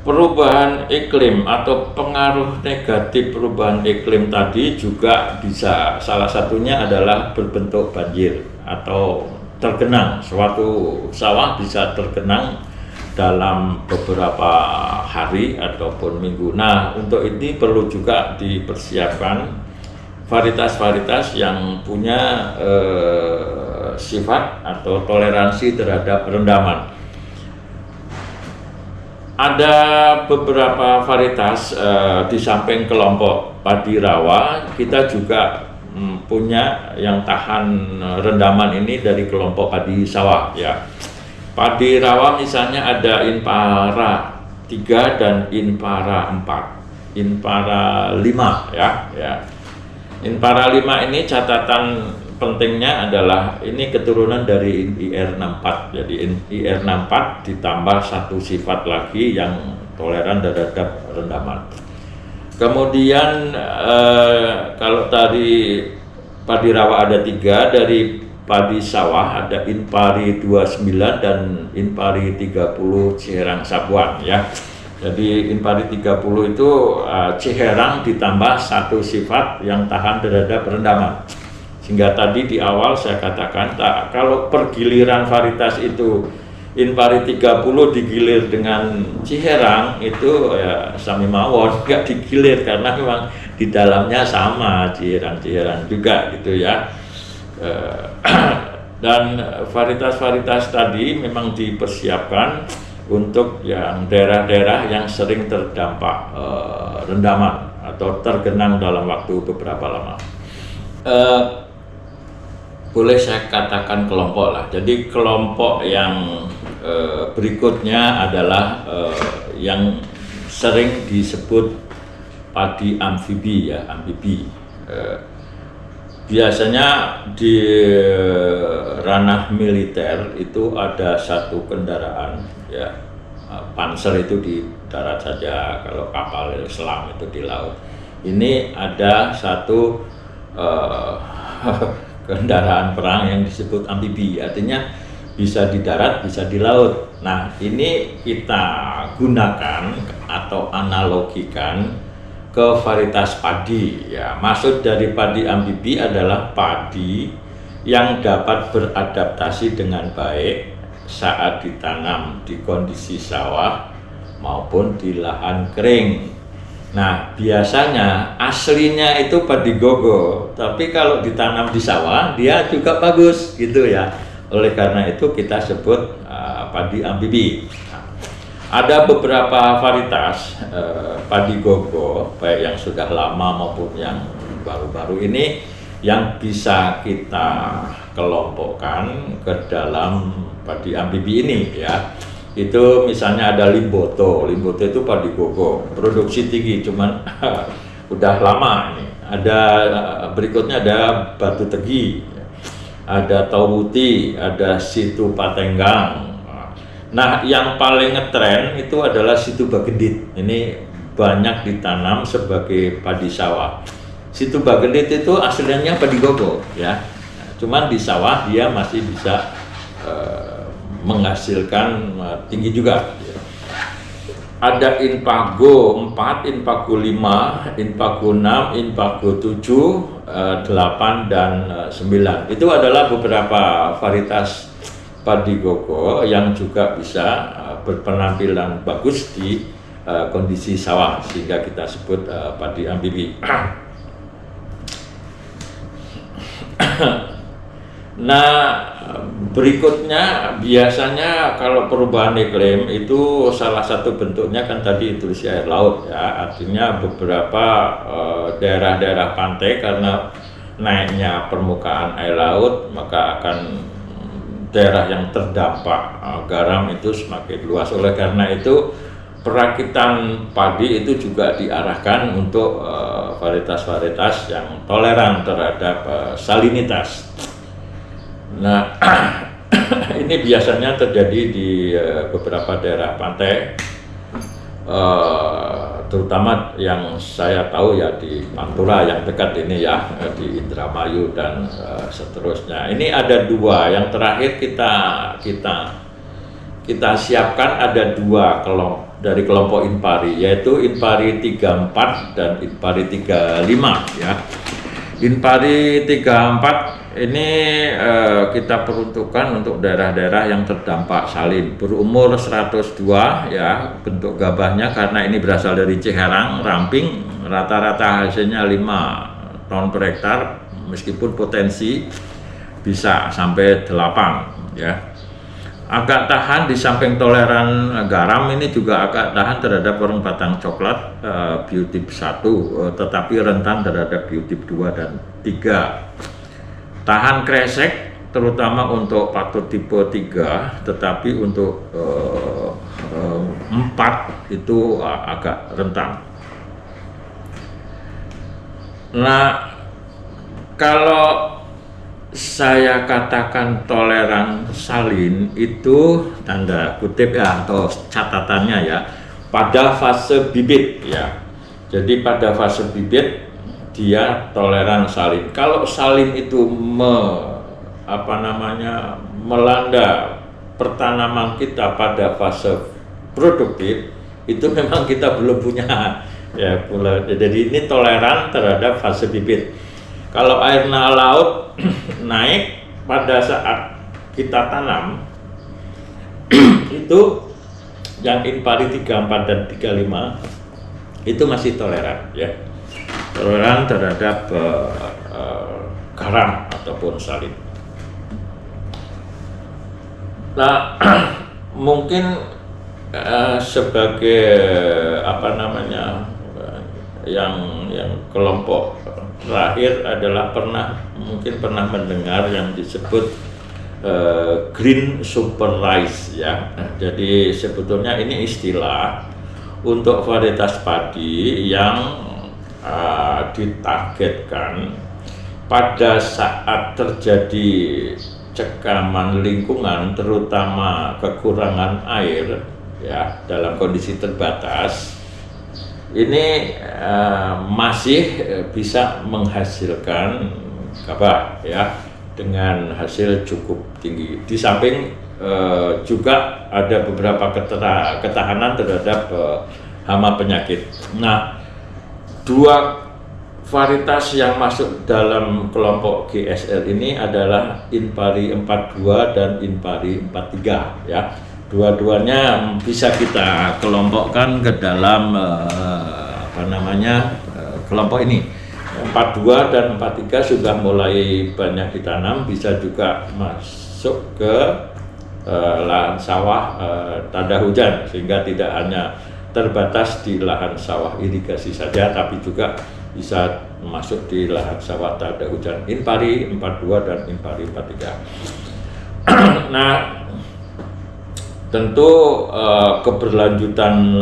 Perubahan iklim atau pengaruh negatif perubahan iklim tadi juga bisa, salah satunya adalah berbentuk banjir atau tergenang. Suatu sawah bisa tergenang dalam beberapa hari ataupun minggu. Nah, untuk ini perlu juga dipersiapkan varietas-varietas yang punya sifat atau toleransi terhadap rendaman. Ada beberapa varietas di samping kelompok padi rawa, kita juga punya yang tahan rendaman ini dari kelompok padi sawah ya. Padi rawa misalnya ada Inpara 3 dan Inpara 4, Inpara 5 ya. Inpara 5 ini catatan pentingnya adalah ini keturunan dari IR64. Jadi IR64 ditambah satu sifat lagi yang toleran terhadap rendaman. Kemudian kalau tadi padi rawa ada 3, dari padi sawah ada Inpari 29 dan Inpari 30 Ciherang Sapuan ya. Jadi Inpari 30 itu Ciherang ditambah satu sifat yang tahan terhadap rendaman. Sehingga tadi di awal saya katakan, kalau pergiliran varietas itu Inpari 30 digilir dengan Ciherang itu ya sami mawon, nggak digilir karena memang di dalamnya sama Ciherang juga gitu ya. Dan varietas-varietas tadi memang dipersiapkan untuk yang daerah-daerah yang sering terdampak rendaman atau tergenang dalam waktu beberapa lama. Boleh saya katakan kelompok lah. Jadi kelompok yang berikutnya adalah yang sering disebut padi amfibi ya, amfibi. Biasanya di ranah militer itu ada satu kendaraan ya, panser itu di darat saja, kalau kapal selam itu di laut. Ini ada satu kendaraan perang yang disebut amfibi, artinya bisa di darat, bisa di laut. Nah, ini kita gunakan atau analogikan ke varietas padi ya. Maksud dari padi amfibi adalah padi yang dapat beradaptasi dengan baik saat ditanam di kondisi sawah maupun di lahan kering. Nah, biasanya aslinya itu padi gogo, tapi kalau ditanam di sawah dia juga bagus gitu ya. Oleh karena itu kita sebut padi amfibi. Ada beberapa varietas padi gogo, baik yang sudah lama maupun yang baru-baru ini, yang bisa kita kelompokkan ke dalam padi amfibi ini ya. Itu misalnya ada Limboto itu padi gogo, produksi tinggi, cuman udah lama ini. Ada berikutnya ada Batu Tegi, ada Tauwuti, ada Situ Patenggang. Nah, yang paling ngetren itu adalah Situ Bagendit. Ini banyak ditanam sebagai padi sawah. Situ Bagendit itu aslinya padi gogo ya, cuman di sawah dia masih bisa menghasilkan tinggi juga. Ada Inpago 4, Inpago 5, Inpago 6, Inpago 7, 8 dan 9. Itu adalah beberapa varietas padi gogo yang juga bisa berpenampilan bagus di kondisi sawah, sehingga kita sebut padi amfibi. Nah, berikutnya biasanya kalau perubahan iklim itu salah satu bentuknya kan tadi intrusi air laut ya, artinya beberapa daerah-daerah pantai karena naiknya permukaan air laut maka akan daerah yang terdampak garam itu semakin luas. Oleh karena itu perakitan padi itu juga diarahkan untuk varietas-varietas yang toleran terhadap salinitas. Nah, ini biasanya terjadi di beberapa daerah pantai, terutama yang saya tahu ya di Pantura yang dekat ini ya, di Indramayu dan seterusnya. Ini ada dua, yang terakhir kita siapkan ada dua dari kelompok Inpari, yaitu Inpari 34 dan Inpari 35 ya. Inpari 34 ini kita peruntukkan untuk daerah-daerah yang terdampak salin berumur 102 ya, bentuk gabahnya karena ini berasal dari Ciherang, ramping, rata-rata hasilnya 5 ton per hektar meskipun potensi bisa sampai 8 ya. Agak tahan di samping toleran garam, ini juga agak tahan terhadap warung batang coklat biotip 1, tetapi rentan terhadap biotip 2 dan 3. Tahan kresek terutama untuk faktor tipe 3, tetapi untuk 4 itu agak rentan. Nah, kalau saya katakan toleran salin itu tanda kutip ya, atau catatannya ya, pada fase bibit ya. Jadi pada fase bibit dia toleran salin. Kalau salin itu melanda pertanaman kita pada fase produktif, itu memang kita belum punya ya. Jadi ini toleran terhadap fase bibit. Kalau air laut naik pada saat kita tanam itu yang Inpari 34 dan 35 itu masih toleran ya. Toleran terhadap garam ataupun salin. Nah, mungkin sebagai yang kelompok terakhir adalah mungkin pernah mendengar yang disebut green super rice ya. Jadi sebetulnya ini istilah untuk varietas padi yang ditargetkan pada saat terjadi cekaman lingkungan, terutama kekurangan air ya dalam kondisi terbatas. Ini masih bisa menghasilkan gabah ya dengan hasil cukup tinggi. Di samping juga ada beberapa ketahanan terhadap hama penyakit. Nah, 2 varietas yang masuk dalam kelompok GSL ini adalah Inpari 42 dan Inpari 43 ya. Dua-duanya bisa kita kelompokkan ke dalam kelompok ini. 42 dan 43 sudah mulai banyak ditanam, bisa juga masuk ke lahan sawah tanda hujan, sehingga tidak hanya terbatas di lahan sawah irigasi saja, tapi juga bisa masuk di lahan sawah tanda hujan. Inpari 42 dan Inpari 43. Nah, tentu keberlanjutan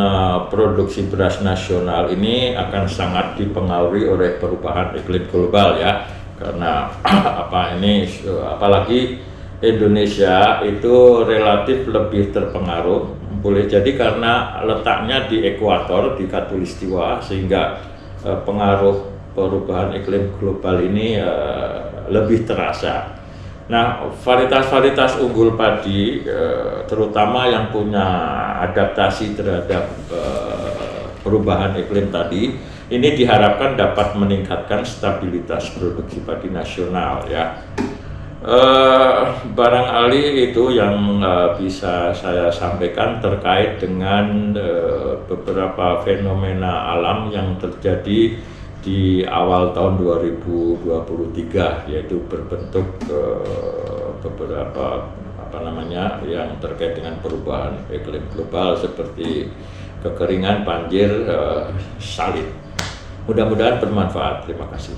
produksi beras nasional ini akan sangat dipengaruhi oleh perubahan iklim global ya, karena apalagi Indonesia itu relatif lebih terpengaruh, boleh jadi karena letaknya di ekuator, di khatulistiwa, sehingga pengaruh perubahan iklim global ini lebih terasa. Nah, varietas-varietas unggul padi, terutama yang punya adaptasi terhadap perubahan iklim tadi, ini diharapkan dapat meningkatkan stabilitas produksi padi nasional ya. Barangkali itu yang bisa saya sampaikan terkait dengan beberapa fenomena alam yang terjadi di awal tahun 2023, yaitu berbentuk beberapa yang terkait dengan perubahan iklim global seperti kekeringan, banjir, salin. Mudah-mudahan bermanfaat. Terima kasih.